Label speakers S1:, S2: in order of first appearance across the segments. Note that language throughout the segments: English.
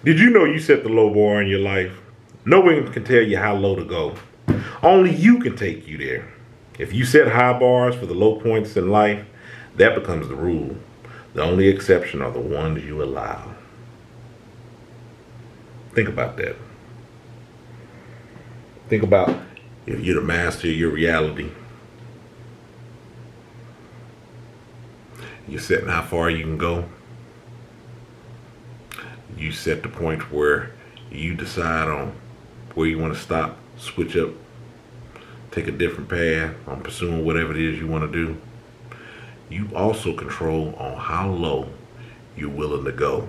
S1: Did you know you set the low bar in your life? No one can tell you how low to go. Only you can take you there. If you set high bars for the low points in life, that becomes the rule. The only exception are the ones you allow. Think about that. Think about if you're the master of your reality. You're setting how far you can go. You set the point where you decide on where you want to stop, switch up, take a different path on pursuing whatever it is you want to do. You also control on how low you're willing to go.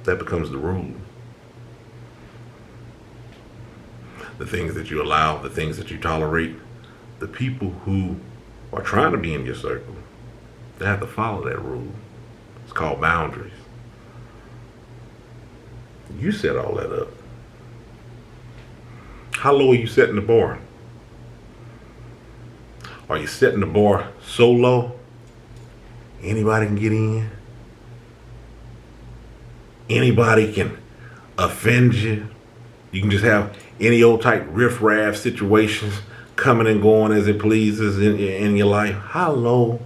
S1: That becomes the rule. The things that you allow, the things that you tolerate, the people who are trying to be in your circle, they have to follow that rule. It's called boundaries. You set all that up. How low are you setting the bar? Are you setting the bar so low anybody can get in? Anybody can offend you? You can just have any old type riff-raff situations coming and going as it pleases in your life. How low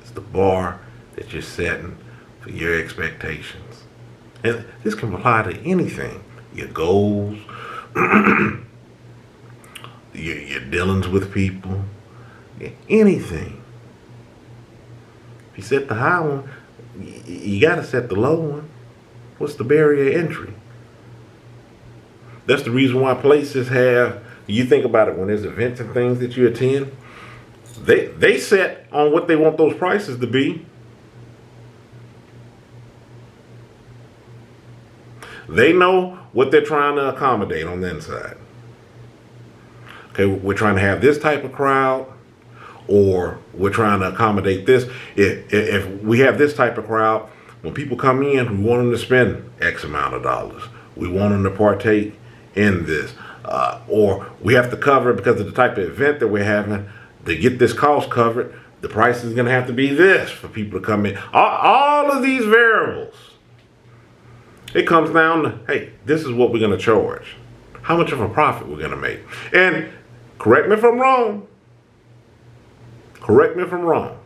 S1: is the bar that you're setting for your expectations? And this can apply to anything. Your goals, your dealings with people, anything. If you set the high one, you got to set the low one. What's the barrier of entry? That's the reason why places have, you think about it, when there's events and things that you attend, they set on what they want those prices to be. They know what they're trying to accommodate on the inside. Okay, we're trying to have this type of crowd, or we're trying to accommodate this. If we have this type of crowd, when people come in, we want them to spend X amount of dollars. We want them to partake in this. Or we have to cover it because of the type of event that we're having. To get this cost covered, the price is going to have to be this for people to come in. All of these variables. It comes down to, hey, this is what we're going to charge. How much of a profit we're going to make. And correct me if I'm wrong. Correct me if I'm wrong.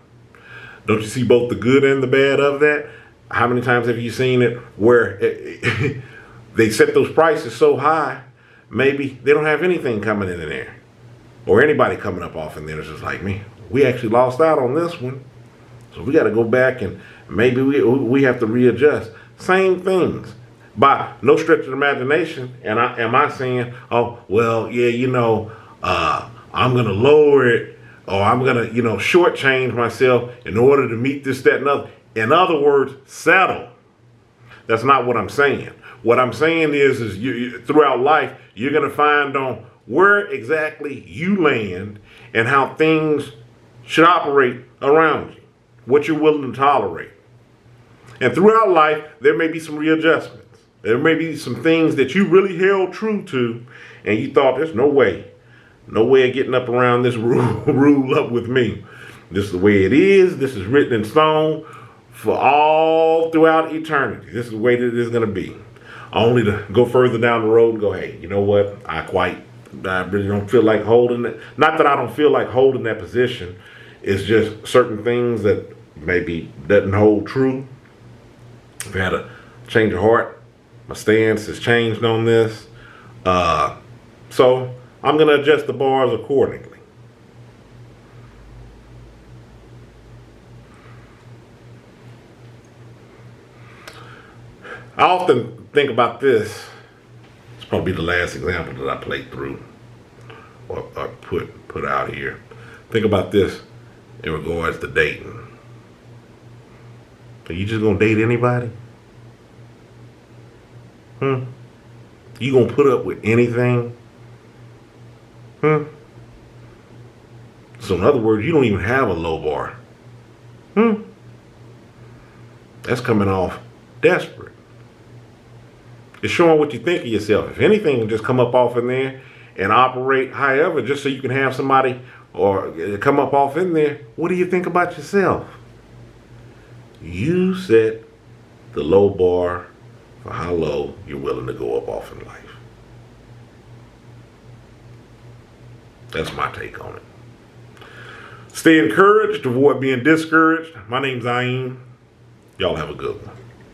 S1: Don't you see both the good and the bad of that? How many times have you seen it where they set those prices so high, maybe they don't have anything coming in there. Or anybody coming up off in there is just like, me, we actually lost out on this one. So we got to go back and maybe we have to readjust. Same things. By no stretch of the imagination, am I saying, oh, well, yeah, I'm going to lower it, or I'm going to, shortchange myself in order to meet this, that, and other. In other words, settle. That's not what I'm saying. What I'm saying is you, throughout life, you're going to find on where exactly you land and how things should operate around you, what you're willing to tolerate. And throughout life, there may be some readjustments. There may be some things that you really held true to, and you thought, there's no way of getting up around this rule up with me. This is the way it is. This is written in stone for all throughout eternity. This is the way that it is going to be. Only to go further down the road and go, hey, you know what? I really don't feel like holding it. Not that I don't feel like holding that position. It's just certain things that maybe doesn't hold true. I've had a change of heart. My stance has changed on this. So I'm going to adjust the bars accordingly. I often think about this. It's probably the last example that I played through or put out here. Think about this in regards to dating. Are you just going to date anybody? You gonna put up with anything? So in other words, you don't even have a low bar. That's coming off desperate. It's showing what you think of yourself. If anything can just come up off in there and operate however, just so you can have somebody or come up off in there, what do you think about yourself? You set the low bar for how low you're willing to go up off in life. That's my take on it. Stay encouraged, avoid being discouraged. My name's Ayin. Y'all have a good one.